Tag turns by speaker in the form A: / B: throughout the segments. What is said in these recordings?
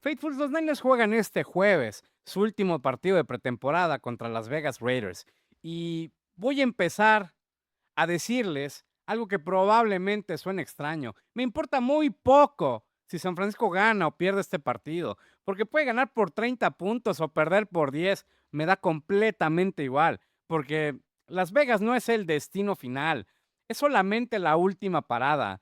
A: Faithfuls, los Niners juegan este jueves su último partido de pretemporada contra Las Vegas Raiders. Y voy a empezar a decirles algo que probablemente suene extraño. Me importa muy poco si San Francisco gana o pierde este partido, porque puede ganar por 30 puntos o perder por 10. Me da completamente igual, porque Las Vegas no es el destino final, es solamente la última parada.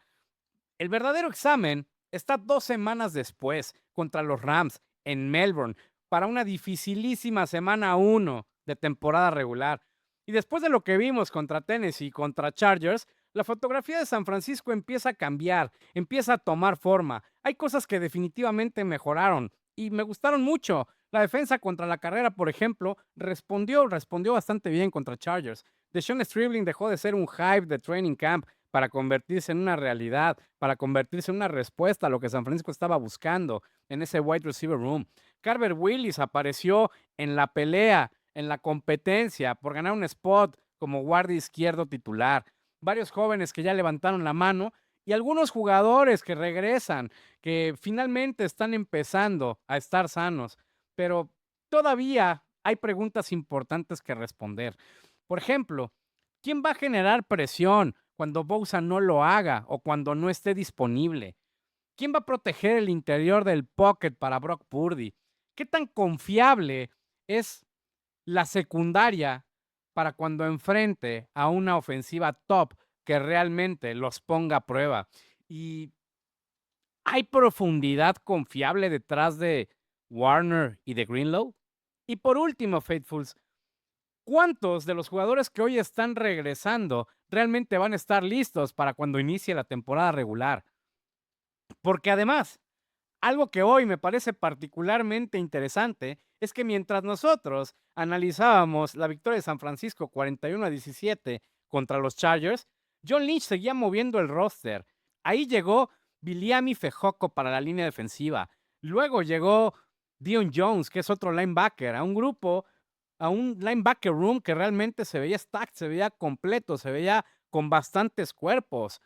A: El verdadero examen está 2 semanas después contra los Rams en Melbourne para una dificilísima semana 1 de temporada regular. Y después de lo que vimos contra Tennessee y contra Chargers, la fotografía de San Francisco empieza a cambiar, empieza a tomar forma. Hay cosas que definitivamente mejoraron y me gustaron mucho. La defensa contra la carrera, por ejemplo, respondió bastante bien contra Chargers. DeShon Stribling dejó de ser un hype de training camp para convertirse en una realidad, para convertirse en una respuesta a lo que San Francisco estaba buscando en ese wide receiver room. Carver Willis apareció en la pelea, en la competencia por ganar un spot como guardia izquierdo titular. Varios jóvenes que ya levantaron la mano y algunos jugadores que regresan, que finalmente están empezando a estar sanos, pero todavía hay preguntas importantes que responder. Por ejemplo, ¿quién va a generar presión cuando Bosa no lo haga o cuando no esté disponible? ¿Quién va a proteger el interior del pocket para Brock Purdy? ¿Qué tan confiable es la secundaria para cuando enfrente a una ofensiva top que realmente los ponga a prueba? ¿Y hay profundidad confiable detrás de Warner y de Greenlow? Y por último, Faithfuls, ¿cuántos de los jugadores que hoy están regresando realmente van a estar listos para cuando inicie la temporada regular? Porque además, algo que hoy me parece particularmente interesante es que mientras nosotros analizábamos la victoria de San Francisco 41-17 contra los Chargers, John Lynch seguía moviendo el roster. Ahí llegó Viliami Fejoco para la línea defensiva. Luego llegó Dion Jones, que es otro linebacker, a un linebacker room que realmente se veía stacked, se veía completo, se veía con bastantes cuerpos,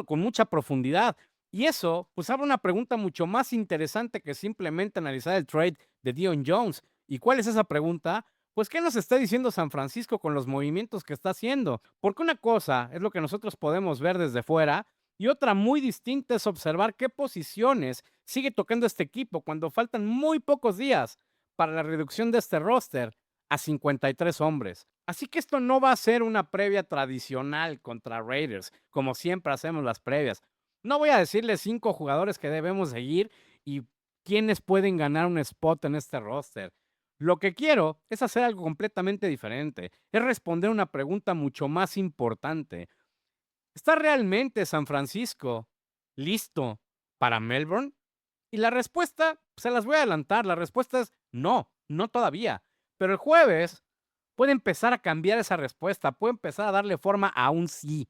A: con mucha profundidad. Y eso, pues abre una pregunta mucho más interesante que simplemente analizar el trade de Dion Jones. ¿Y cuál es esa pregunta? Pues, ¿qué nos está diciendo San Francisco con los movimientos que está haciendo? Porque una cosa es lo que nosotros podemos ver desde fuera y otra muy distinta es observar qué posiciones sigue tocando este equipo cuando faltan muy pocos días para la reducción de este roster a 53 hombres. Así que esto no va a ser una previa tradicional contra Raiders, como siempre hacemos las previas. No voy a decirles 5 jugadores que debemos seguir y quiénes pueden ganar un spot en este roster. Lo que quiero es hacer algo completamente diferente, es responder una pregunta mucho más importante. ¿Está realmente San Francisco listo para Melbourne? Y la respuesta, se las voy a adelantar, la respuesta es no, no todavía. Pero el jueves puede empezar a cambiar esa respuesta, puede empezar a darle forma a un sí.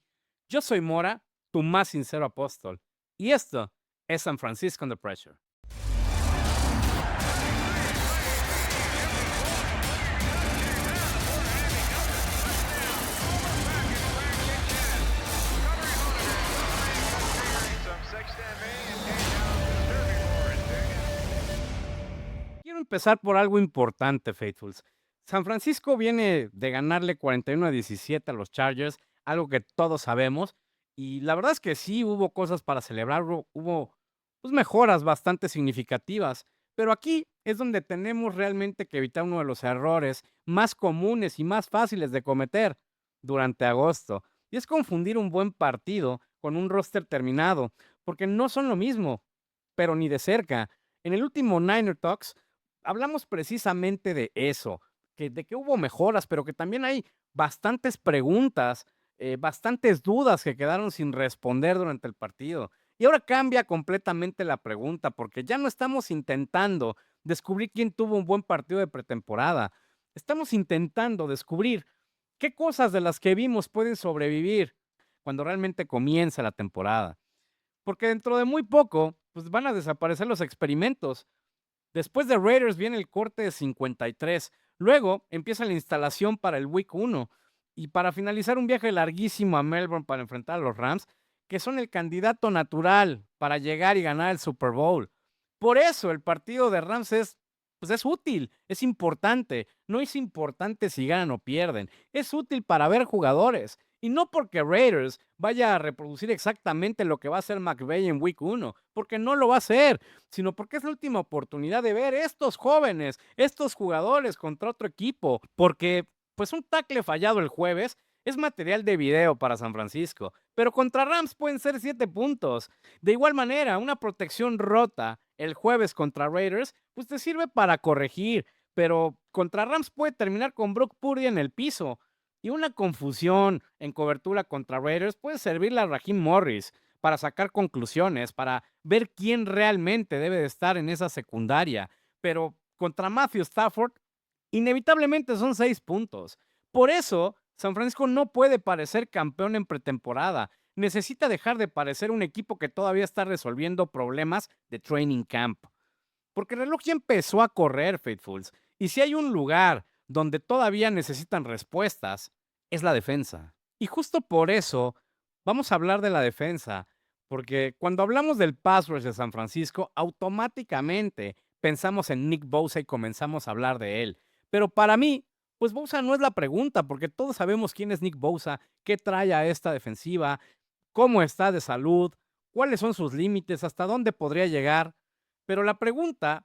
A: Yo soy Mora, tu más sincero apóstol. Y esto es San Francisco Under Pressure. Quiero empezar por algo importante, Faithfuls. San Francisco viene de ganarle 41-17 a los Chargers, algo que todos sabemos. Y la verdad es que sí hubo cosas para celebrar, hubo pues, mejoras bastante significativas. Pero aquí es donde tenemos realmente que evitar uno de los errores más comunes y más fáciles de cometer durante agosto. Y es confundir un buen partido con un roster terminado, porque no son lo mismo, pero ni de cerca. En el último Niner Talks hablamos precisamente de eso, de que hubo mejoras, pero que también hay bastantes preguntas, bastantes dudas que quedaron sin responder durante el partido. Y ahora cambia completamente la pregunta, porque ya no estamos intentando descubrir quién tuvo un buen partido de pretemporada. Estamos intentando descubrir qué cosas de las que vimos pueden sobrevivir cuando realmente comienza la temporada. Porque dentro de muy poco, pues van a desaparecer los experimentos. Después de Raiders viene el corte de 53. Luego empieza la instalación para el Week 1. Y para finalizar, un viaje larguísimo a Melbourne para enfrentar a los Rams, que son el candidato natural para llegar y ganar el Super Bowl. Por eso el partido de Rams pues es útil, es importante. No es importante si ganan o pierden. Es útil para ver jugadores. Y no porque Raiders vaya a reproducir exactamente lo que va a hacer McVay en Week 1, porque no lo va a hacer, sino porque es la última oportunidad de ver estos jóvenes, estos jugadores contra otro equipo. Porque, pues, un tackle fallado el jueves es material de video para San Francisco, pero contra Rams pueden ser 7 puntos. De igual manera, una protección rota el jueves contra Raiders, pues te sirve para corregir, pero contra Rams puede terminar con Brock Purdy en el piso. Y una confusión en cobertura contra Raiders puede servirle a Raheem Morris para sacar conclusiones, para ver quién realmente debe de estar en esa secundaria. Pero contra Matthew Stafford, inevitablemente son 6 puntos. Por eso, San Francisco no puede parecer campeón en pretemporada. Necesita dejar de parecer un equipo que todavía está resolviendo problemas de training camp. Porque el reloj ya empezó a correr, Faithfuls. Y si hay un lugar donde todavía necesitan respuestas, es la defensa. Y justo por eso vamos a hablar de la defensa. Porque cuando hablamos del pass rush de San Francisco, automáticamente pensamos en Nick Bosa y comenzamos a hablar de él. Pero para mí, pues Bosa no es la pregunta, porque todos sabemos quién es Nick Bosa, qué trae a esta defensiva, cómo está de salud, cuáles son sus límites, hasta dónde podría llegar. Pero la pregunta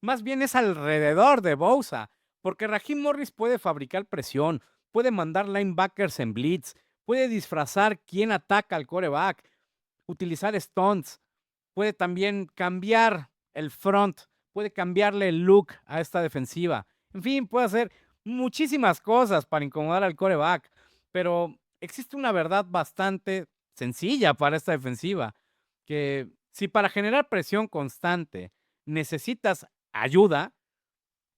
A: más bien es alrededor de Bosa, porque Raheem Morris puede fabricar presión, puede mandar linebackers en blitz, puede disfrazar quién ataca al quarterback, utilizar stunts, puede también cambiar el front, puede cambiarle el look a esta defensiva. En fin, puede hacer muchísimas cosas para incomodar al quarterback, pero existe una verdad bastante sencilla para esta defensiva, que si para generar presión constante necesitas ayuda,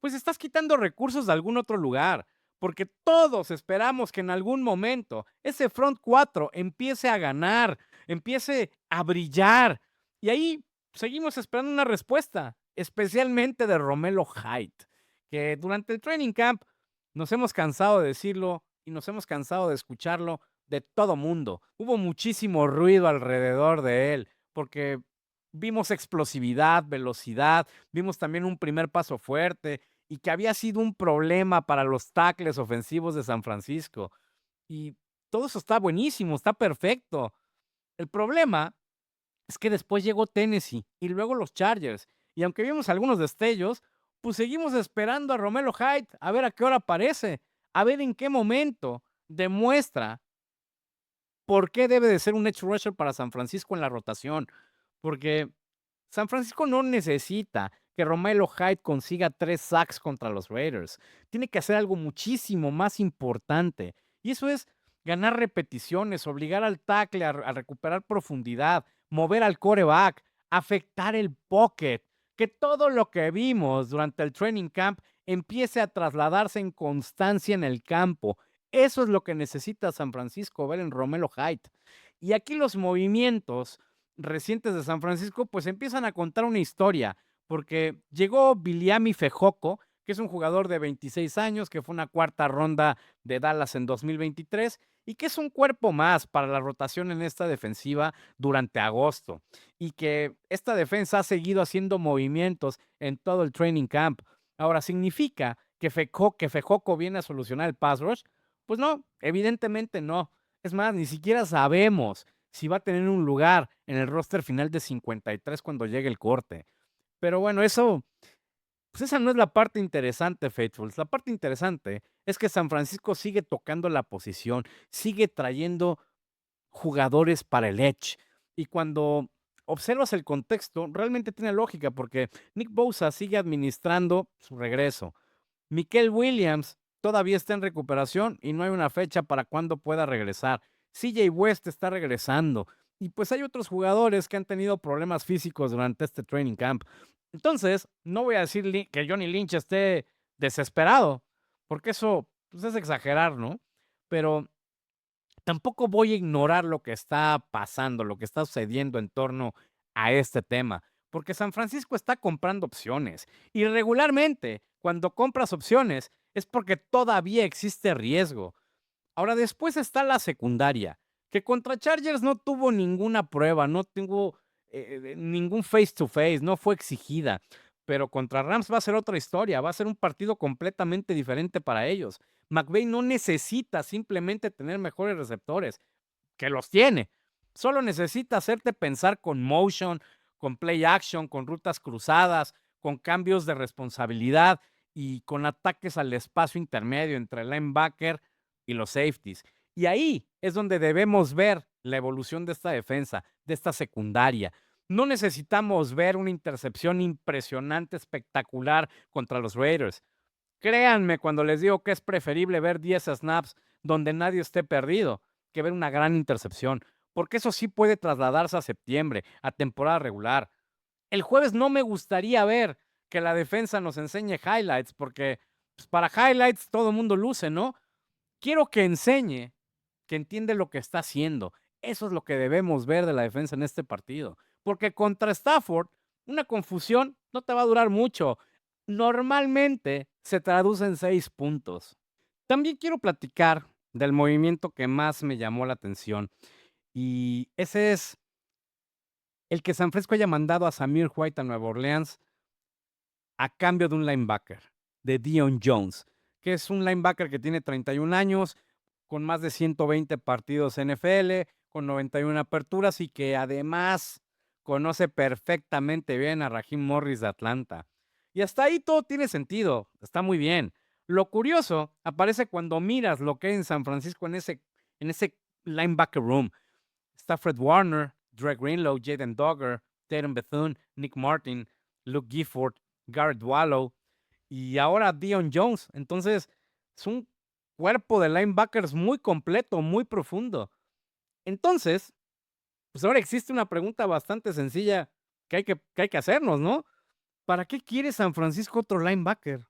A: pues estás quitando recursos de algún otro lugar, porque todos esperamos que en algún momento ese front 4 empiece a ganar, empiece a brillar. Y ahí seguimos esperando una respuesta, especialmente de Romelo Hyde, que durante el training camp nos hemos cansado de decirlo y nos hemos cansado de escucharlo de todo mundo. Hubo muchísimo ruido alrededor de él, porque vimos explosividad, velocidad, vimos también un primer paso fuerte y que había sido un problema para los tackles ofensivos de San Francisco. Y todo eso está buenísimo, está perfecto. El problema es que después llegó Tennessee y luego los Chargers. Y aunque vimos algunos destellos, pues seguimos esperando a Romelo Hyde a ver a qué hora aparece, a ver en qué momento demuestra por qué debe de ser un edge rusher para San Francisco en la rotación. Porque San Francisco no necesita que Romelo Hyde consiga 3 sacks contra los Raiders. Tiene que hacer algo muchísimo más importante. Y eso es ganar repeticiones, obligar al tackle a recuperar profundidad, mover al quarterback, afectar el pocket. Que todo lo que vimos durante el training camp empiece a trasladarse en constancia en el campo. Eso es lo que necesita San Francisco ver en Romelo Hyde. Y aquí los movimientos recientes de San Francisco, pues empiezan a contar una historia, porque llegó Viliami Fehoko, que es un jugador de 26 años, que fue una cuarta ronda de Dallas en 2023 y que es un cuerpo más para la rotación en esta defensiva durante agosto. Y que esta defensa ha seguido haciendo movimientos en todo el training camp. Ahora, ¿significa que Fehoko viene a solucionar el pass rush? Pues no, evidentemente no. Es más, ni siquiera sabemos si va a tener un lugar en el roster final de 53 cuando llegue el corte. Pero bueno, eso, pues esa no es la parte interesante, Faithfuls. La parte interesante es que San Francisco sigue tocando la posición, sigue trayendo jugadores para el edge. Y cuando observas el contexto, realmente tiene lógica porque Nick Bosa sigue administrando su regreso. Mikel Williams todavía está en recuperación y no hay una fecha para cuándo pueda regresar. CJ West está regresando. Y pues hay otros jugadores que han tenido problemas físicos durante este training camp. Entonces, no voy a decir que Johnny Lynch esté desesperado, porque eso pues, es exagerar, ¿no? Pero tampoco voy a ignorar lo que está pasando, lo que está sucediendo en torno a este tema, porque San Francisco está comprando opciones y regularmente cuando compras opciones es porque todavía existe riesgo. Ahora después está la secundaria, que contra Chargers no tuvo ninguna prueba, no tuvo ningún face to face, no fue exigida. Pero contra Rams va a ser otra historia, va a ser un partido completamente diferente para ellos. McVay no necesita simplemente tener mejores receptores, que los tiene. Solo necesita hacerte pensar con motion, con play action, con rutas cruzadas, con cambios de responsabilidad y con ataques al espacio intermedio entre el linebacker y los safeties. Y ahí es donde debemos ver la evolución de esta defensa, de esta secundaria. No necesitamos ver una intercepción impresionante, espectacular contra los Raiders. Créanme cuando les digo que es preferible ver 10 snaps donde nadie esté perdido que ver una gran intercepción, porque eso sí puede trasladarse a septiembre, a temporada regular. El jueves no me gustaría ver que la defensa nos enseñe highlights, porque pues, para highlights todo el mundo luce, ¿no? Quiero que enseñe que entiende lo que está haciendo. Eso es lo que debemos ver de la defensa en este partido. Porque contra Stafford, una confusión no te va a durar mucho. Normalmente se traduce en 6 puntos. También quiero platicar del movimiento que más me llamó la atención. Y ese es el que San Francisco haya mandado a Samir White a Nueva Orleans a cambio de un linebacker, de Dion Jones, que es un linebacker que tiene 31 años, con más de 120 partidos NFL, con 91 aperturas y que además conoce perfectamente bien a Raheem Morris de Atlanta. Y hasta ahí todo tiene sentido, está muy bien. Lo curioso aparece cuando miras lo que hay en San Francisco en ese linebacker room. Está Fred Warner, Dre Greenlow, Jaden Dogger, Tatum Bethune, Nick Martin, Luke Gifford, Garrett Wallow y ahora Dion Jones. Entonces, es un cuerpo de linebackers muy completo, muy profundo. Entonces, pues ahora existe una pregunta bastante sencilla que hay que hacernos, ¿no? ¿Para qué quiere San Francisco otro linebacker?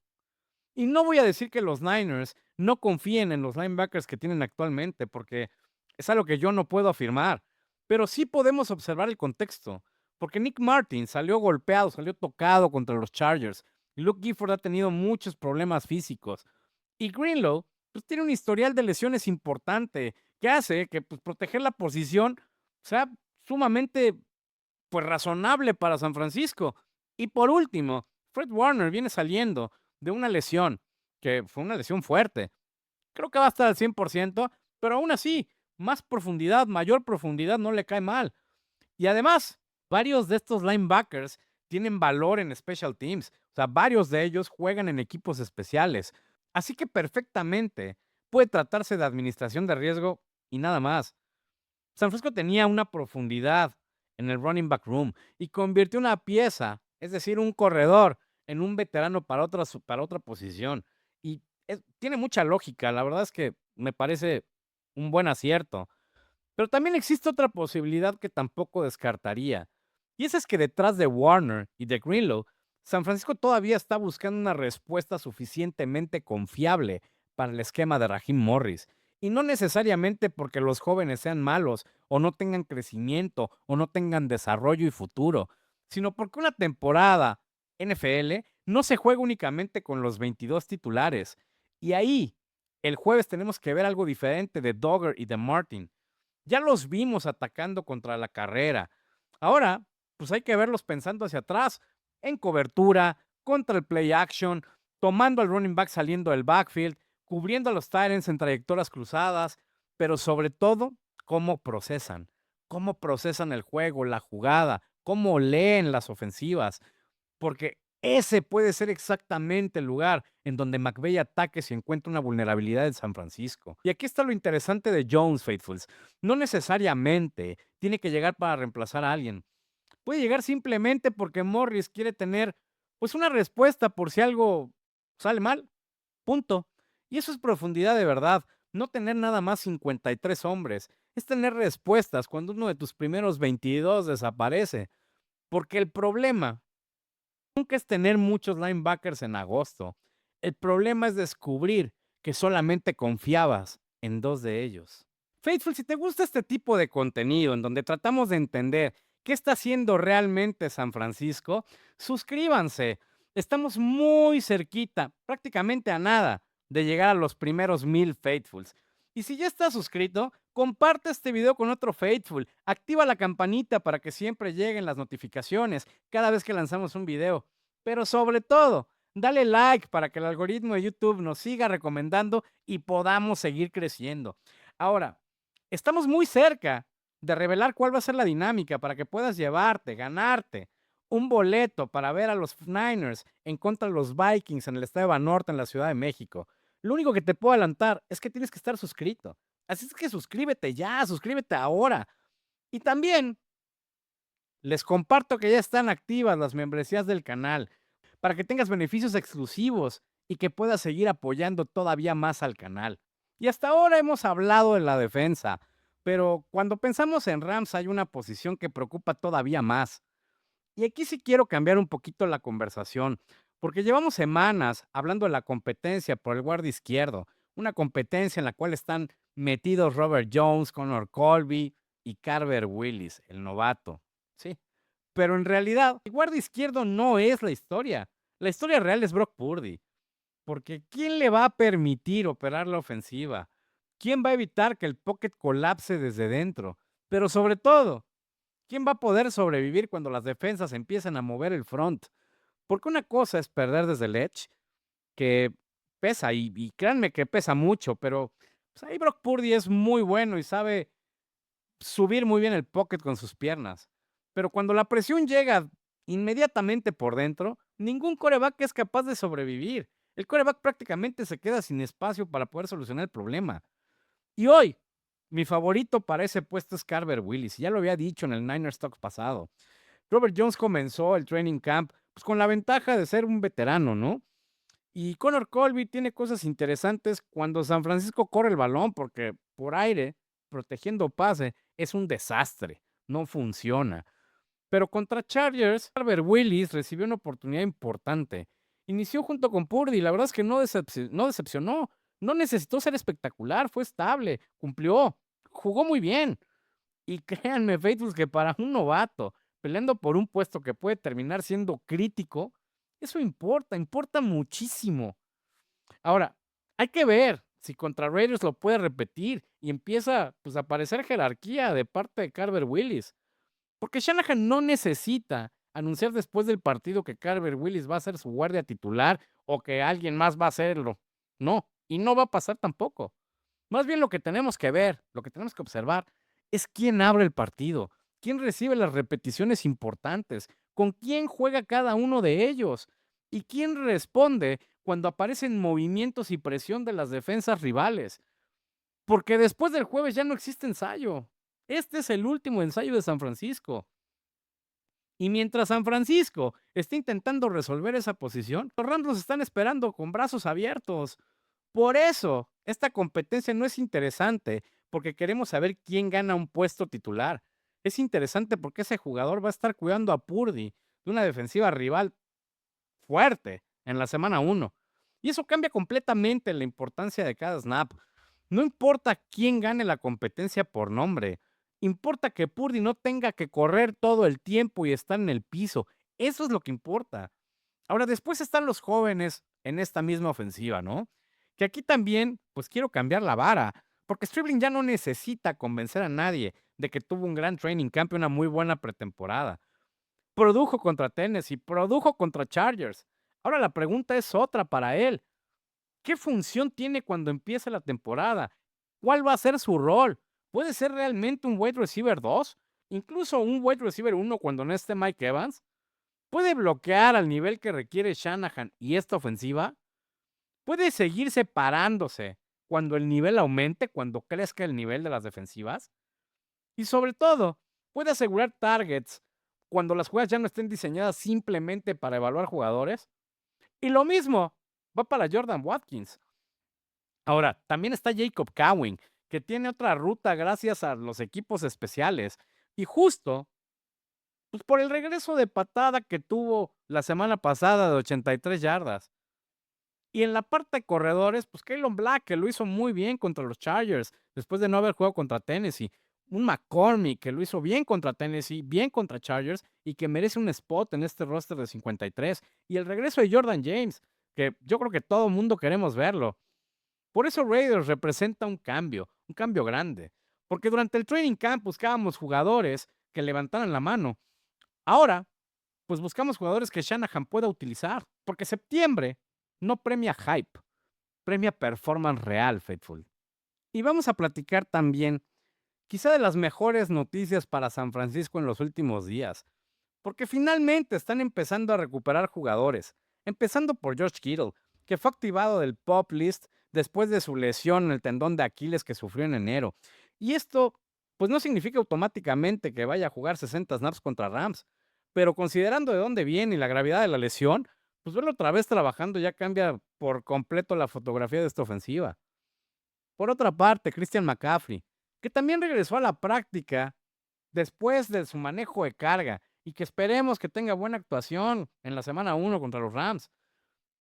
A: Y no voy a decir que los Niners no confíen en los linebackers que tienen actualmente, porque es algo que yo no puedo afirmar, pero sí podemos observar el contexto, porque Nick Martin salió golpeado, salió tocado contra los Chargers, y Luke Gifford ha tenido muchos problemas físicos, y Greenlow pues, tiene un historial de lesiones importante que hace que pues, proteger la posición sea sumamente pues razonable para San Francisco. Y por último, Fred Warner viene saliendo de una lesión, que fue una lesión fuerte. Creo que va a estar al 100%, pero aún así, más profundidad, mayor profundidad no le cae mal. Y además, varios de estos linebackers tienen valor en special teams. O sea, varios de ellos juegan en equipos especiales. Así que perfectamente puede tratarse de administración de riesgo y nada más. San Francisco tenía una profundidad en el running back room y convirtió una pieza, es decir, un corredor, en un veterano para otra posición. Y tiene mucha lógica, la verdad es que me parece un buen acierto. Pero también existe otra posibilidad que tampoco descartaría, y esa es que detrás de Warner y de Greenlow, San Francisco todavía está buscando una respuesta suficientemente confiable para el esquema de Raheem Morris. Y no necesariamente porque los jóvenes sean malos, o no tengan crecimiento, o no tengan desarrollo y futuro, sino porque una temporada NFL no se juega únicamente con los 22 titulares. Y ahí, el jueves tenemos que ver algo diferente de Dogger y de Martin. Ya los vimos atacando contra la carrera. Ahora, pues hay que verlos pensando hacia atrás, en cobertura, contra el play action, tomando al running back saliendo del backfield, cubriendo a los tight ends en trayectorias cruzadas, pero sobre todo, cómo procesan el juego, la jugada, cómo leen las ofensivas, porque ese puede ser exactamente el lugar en donde McVay ataque si encuentra una vulnerabilidad en San Francisco. Y aquí está lo interesante de Jones, Faithfuls. No necesariamente tiene que llegar para reemplazar a alguien. Puede llegar simplemente porque Morris quiere tener pues una respuesta por si algo sale mal. Punto. Y eso es profundidad de verdad. No tener nada más 53 hombres. Es tener respuestas cuando uno de tus primeros 22 desaparece. Porque el problema nunca es tener muchos linebackers en agosto. El problema es descubrir que solamente confiabas en 2 de ellos. Faithful, si te gusta este tipo de contenido en donde tratamos de entender qué está haciendo realmente San Francisco, suscríbanse. Estamos muy cerquita, prácticamente a nada, de llegar a los primeros 1000 Faithfuls. Y si ya estás suscrito, comparte este video con otro Faithful. Activa la campanita para que siempre lleguen las notificaciones cada vez que lanzamos un video. Pero sobre todo, dale like para que el algoritmo de YouTube nos siga recomendando y podamos seguir creciendo. Ahora, estamos muy cerca de revelar cuál va a ser la dinámica para que puedas ganarte un boleto para ver a los Niners en contra de los Vikings en el Estadio Banorte en la Ciudad de México. Lo único que te puedo adelantar es que tienes que estar suscrito. Así es que suscríbete ya, suscríbete ahora. Y también les comparto que ya están activas las membresías del canal para que tengas beneficios exclusivos y que puedas seguir apoyando todavía más al canal. Y hasta ahora hemos hablado de la defensa, pero cuando pensamos en Rams hay una posición que preocupa todavía más. Y aquí sí quiero cambiar un poquito la conversación, porque llevamos semanas hablando de la competencia por el guardia izquierdo, una competencia en la cual están metidos Robert Jones, Connor Colby y Carver Willis, el novato. Sí, pero en realidad el guardia izquierdo no es la historia. La historia real es Brock Purdy, porque ¿quién le va a permitir operar la ofensiva? ¿Quién va a evitar que el pocket colapse desde dentro? Pero sobre todo, ¿quién va a poder sobrevivir cuando las defensas empiecen a mover el front? Porque una cosa es perder desde el edge, que pesa, y créanme que pesa mucho, pero pues, ahí Brock Purdy es muy bueno y sabe subir muy bien el pocket con sus piernas. Pero cuando la presión llega inmediatamente por dentro, ningún coreback es capaz de sobrevivir. El coreback prácticamente se queda sin espacio para poder solucionar el problema. Y hoy, mi favorito para ese puesto es Carver Willis. Ya lo había dicho en el Niners Talks pasado. Robert Jones comenzó el training camp pues, con la ventaja de ser un veterano, ¿no? Y Connor Colby tiene cosas interesantes cuando San Francisco corre el balón, porque por aire, protegiendo pase, es un desastre, no funciona. Pero contra Chargers, Carver Willis recibió una oportunidad importante. Inició junto con Purdy, la verdad es que no decepcionó, no necesitó ser espectacular, fue estable, cumplió, jugó muy bien. Y créanme, Faithfuls, que para un novato peleando por un puesto que puede terminar siendo crítico, eso importa, importa muchísimo. Ahora, hay que ver si contra Raiders lo puede repetir y empieza pues, a aparecer jerarquía de parte de Carver Willis. Porque Shanahan no necesita anunciar después del partido que Carver Willis va a ser su guardia titular o que alguien más va a hacerlo. No, y no va a pasar tampoco. Más bien lo que tenemos que ver, lo que tenemos que observar, es quién abre el partido, quién recibe las repeticiones importantes, con quién juega cada uno de ellos y quién responde cuando aparecen movimientos y presión de las defensas rivales. Porque después del jueves ya no existe ensayo. Este es el último ensayo de San Francisco. Y mientras San Francisco está intentando resolver esa posición, los Rams los están esperando con brazos abiertos. Por eso, esta competencia no es interesante, porque queremos saber quién gana un puesto titular. Es interesante porque ese jugador va a estar cuidando a Purdy de una defensiva rival fuerte en la semana 1. Y eso cambia completamente la importancia de cada snap. No importa quién gane la competencia por nombre, importa que Purdy no tenga que correr todo el tiempo y estar en el piso. Eso es lo que importa. Ahora, después están los jóvenes en esta misma ofensiva, ¿no? Que aquí también, pues quiero cambiar la vara, porque Stribling ya no necesita convencer a nadie de que tuvo un gran training camp y una muy buena pretemporada. Produjo contra Tennessee, produjo contra Chargers. Ahora la pregunta es otra para él. ¿Qué función tiene cuando empiece la temporada? ¿Cuál va a ser su rol? ¿Puede ser realmente un wide receiver 2? ¿Incluso un wide receiver 1 cuando no esté Mike Evans? ¿Puede bloquear al nivel que requiere Shanahan y esta ofensiva? ¿Puede seguir separándose cuando el nivel aumente, cuando crezca el nivel de las defensivas? Y sobre todo, ¿puede asegurar targets cuando las jugadas ya no estén diseñadas simplemente para evaluar jugadores? Y lo mismo va para Jordan Watkins. Ahora, también está Jacob Cowing, que tiene otra ruta gracias a los equipos especiales. Y justo pues, por el regreso de patada que tuvo la semana pasada de 83 yardas. Y en la parte de corredores, pues Kalen Black, que lo hizo muy bien contra los Chargers, después de no haber jugado contra Tennessee. Un McCormick, que lo hizo bien contra Tennessee, bien contra Chargers, y que merece un spot en este roster de 53. Y el regreso de Jordan James, que yo creo que todo el mundo queremos verlo. Por eso Raiders representa un cambio grande, porque durante el training camp buscábamos jugadores que levantaran la mano. Ahora, pues buscamos jugadores que Shanahan pueda utilizar, porque septiembre no premia hype, premia performance real, Faithful. Y vamos a platicar también, quizá de las mejores noticias para San Francisco en los últimos días, porque finalmente están empezando a recuperar jugadores, empezando por George Kittle, que fue activado del PUP list después de su lesión en el tendón de Aquiles que sufrió en enero. Y esto, pues no significa automáticamente que vaya a jugar 60 snaps contra Rams, pero considerando de dónde viene y la gravedad de la lesión, pues verlo otra vez trabajando ya cambia por completo la fotografía de esta ofensiva. Por otra parte, Christian McCaffrey, que también regresó a la práctica después de su manejo de carga y que esperemos que tenga buena actuación en la semana 1 contra los Rams.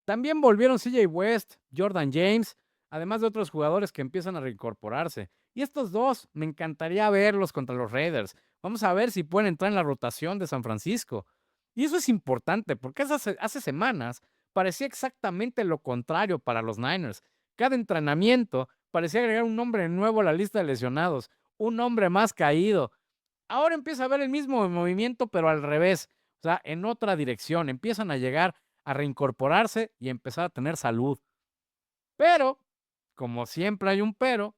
A: También volvieron CJ West, Jordan James, además de otros jugadores que empiezan a reincorporarse. Y estos dos, me encantaría verlos contra los Raiders. Vamos a ver si pueden entrar en la rotación de San Francisco. Y eso es importante porque hace semanas parecía exactamente lo contrario para los Niners. Cada entrenamiento parecía agregar un nombre nuevo a la lista de lesionados, un nombre más caído. Ahora empieza a ver el mismo movimiento, pero al revés, o sea, en otra dirección. Empiezan a llegar a reincorporarse y empezar a tener salud. Pero, como siempre hay un pero,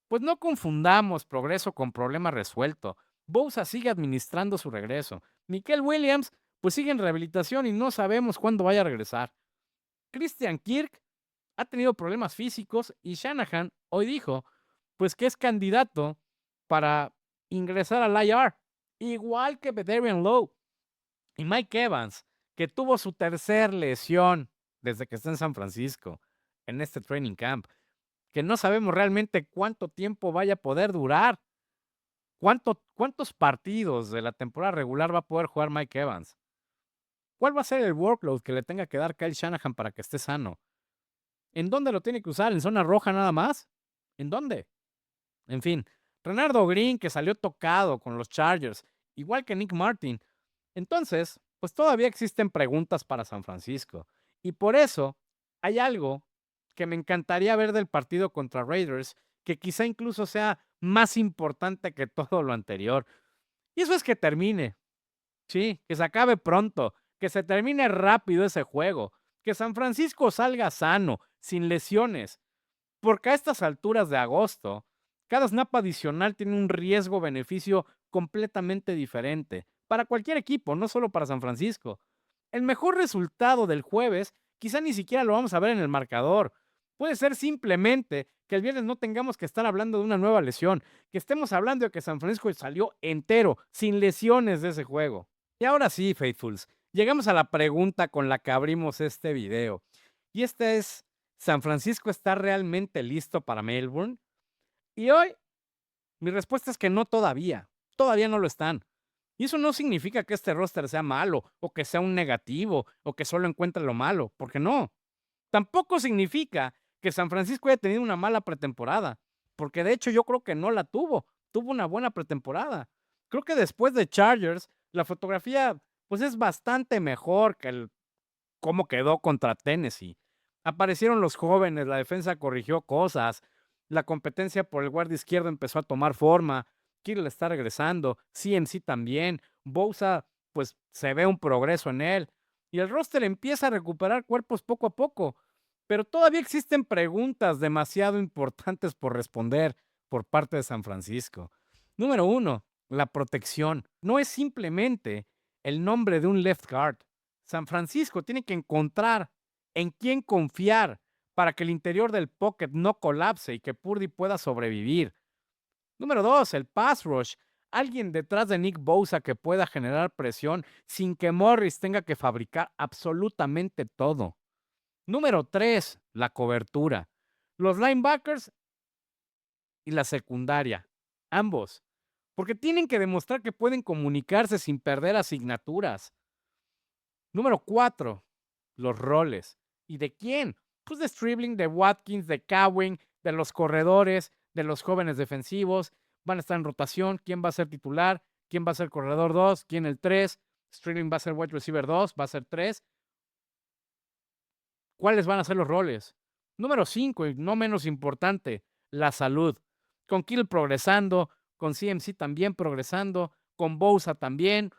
A: pues no confundamos progreso con problema resuelto. Bosa sigue administrando su regreso. Mikel Williams, pues sigue en rehabilitación y no sabemos cuándo vaya a regresar. Christian Kirk ha tenido problemas físicos y Shanahan hoy dijo, pues que es candidato para ingresar al IR, igual que Vederian Lowe y Mike Evans, que tuvo su tercer lesión desde que está en San Francisco, en este training camp, que no sabemos realmente cuánto tiempo vaya a poder durar, cuántos partidos de la temporada regular va a poder jugar Mike Evans, cuál va a ser el workload que le tenga que dar Kyle Shanahan para que esté sano, en dónde lo tiene que usar, en zona roja nada más, en dónde. En fin, Renardo Green, que salió tocado con los Chargers, igual que Nick Martin. Entonces, pues todavía existen preguntas para San Francisco. Y por eso hay algo que me encantaría ver del partido contra Raiders, que quizá incluso sea más importante que todo lo anterior. Y eso es que termine. Sí, que se acabe pronto, que se termine rápido ese juego, que San Francisco salga sano, sin lesiones, porque a estas alturas de agosto, cada snap adicional tiene un riesgo-beneficio completamente diferente para cualquier equipo, no solo para San Francisco. El mejor resultado del jueves quizá ni siquiera lo vamos a ver en el marcador. Puede ser simplemente que el viernes no tengamos que estar hablando de una nueva lesión, que estemos hablando de que San Francisco salió entero, sin lesiones de ese juego. Y ahora sí, Faithfuls, llegamos a la pregunta con la que abrimos este video. Y esta es, ¿San Francisco está realmente listo para Melbourne? Y hoy mi respuesta es que no todavía. Todavía no lo están. Y eso no significa que este roster sea malo, o que sea un negativo, o que solo encuentre lo malo, porque no. Tampoco significa que San Francisco haya tenido una mala pretemporada, porque de hecho yo creo que no la tuvo. Tuvo una buena pretemporada. Creo que después de Chargers, la fotografía pues es bastante mejor que cómo quedó contra Tennessee. Aparecieron los jóvenes, la defensa corrigió cosas, la competencia por el guardia izquierdo empezó a tomar forma, Kittle está regresando, CMC también, Bosa, pues se ve un progreso en él, y el roster empieza a recuperar cuerpos poco a poco, pero todavía existen preguntas demasiado importantes por responder por parte de San Francisco. Número 1, la protección. No es simplemente el nombre de un left guard. San Francisco tiene que encontrar en quién confiar para que el interior del pocket no colapse y que Purdy pueda sobrevivir. Número 2, el pass rush. Alguien detrás de Nick Bosa que pueda generar presión sin que Morris tenga que fabricar absolutamente todo. Número 3, la cobertura. Los linebackers y la secundaria. Ambos. Porque tienen que demostrar que pueden comunicarse sin perder asignaturas. Número 4, los roles. ¿Y de quién? Pues de Stribling, de Watkins, de Cowing, de los corredores, de los jóvenes defensivos. Van a estar en rotación. ¿Quién va a ser titular? ¿Quién va a ser corredor 2? ¿Quién el 3? Stribling va a ser wide receiver 2, va a ser 3. ¿Cuáles van a ser los roles? Número 5 y no menos importante, la salud. Con Kittle progresando, con CMC también progresando, con Bosa también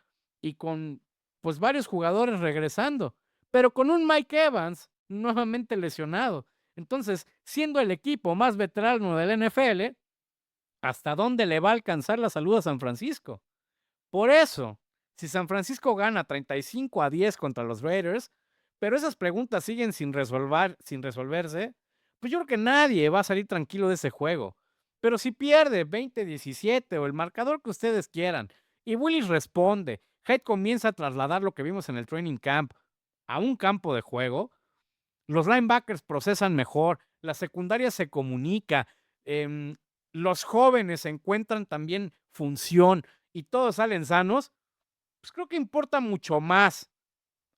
A: y con, pues, varios jugadores regresando, pero con un Mike Evans nuevamente lesionado. Entonces, siendo el equipo más veterano del NFL, ¿hasta dónde le va a alcanzar la salud a San Francisco? Por eso, si San Francisco gana 35-10 contra los Raiders, pero esas preguntas siguen sin resolverse, pues yo creo que nadie va a salir tranquilo de ese juego. Pero si pierde 20-17 o el marcador que ustedes quieran, y Willis responde, Hyde comienza a trasladar lo que vimos en el training camp a un campo de juego, los linebackers procesan mejor, la secundaria se comunica, em, los jóvenes encuentran también función y todos salen sanos, pues creo que importa mucho más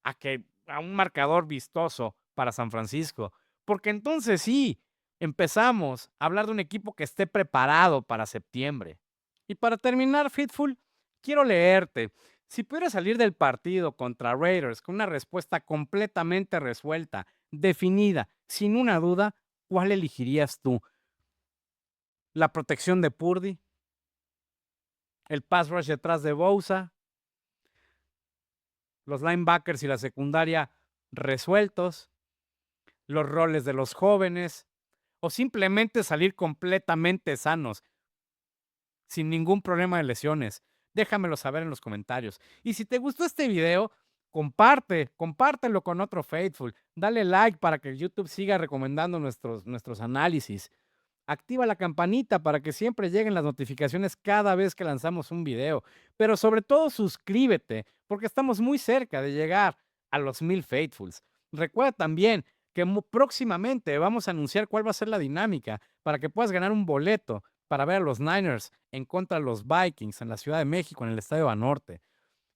A: a un marcador vistoso para San Francisco, porque entonces sí, empezamos a hablar de un equipo que esté preparado para septiembre. Y para terminar, Fitful, quiero leerte. Si pudieras salir del partido contra Raiders con una respuesta completamente resuelta, definida, sin una duda, ¿cuál elegirías tú? ¿La protección de Purdy? ¿El pass rush detrás de Bosa? ¿Los linebackers y la secundaria resueltos? ¿Los roles de los jóvenes? ¿O simplemente salir completamente sanos, sin ningún problema de lesiones? Déjamelo saber en los comentarios. Y si te gustó este video, compártelo con otro Faithful. Dale like para que YouTube siga recomendando nuestros análisis. Activa la campanita para que siempre lleguen las notificaciones cada vez que lanzamos un video. Pero sobre todo suscríbete, porque estamos muy cerca de llegar a los 1000 Faithfuls. Recuerda también que próximamente vamos a anunciar cuál va a ser la dinámica para que puedas ganar un boleto para ver a los Niners en contra de los Vikings en la Ciudad de México, en el Estadio Banorte.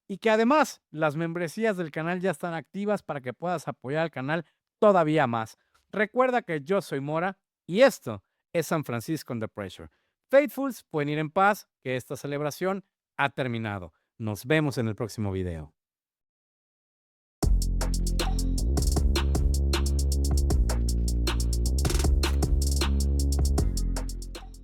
A: Y que además las membresías del canal ya están activas para que puedas apoyar al canal todavía más. Recuerda que yo soy Mora y esto es San Francisco Under Pressure. Faithfuls pueden ir en paz, que esta celebración ha terminado. Nos vemos en el próximo video.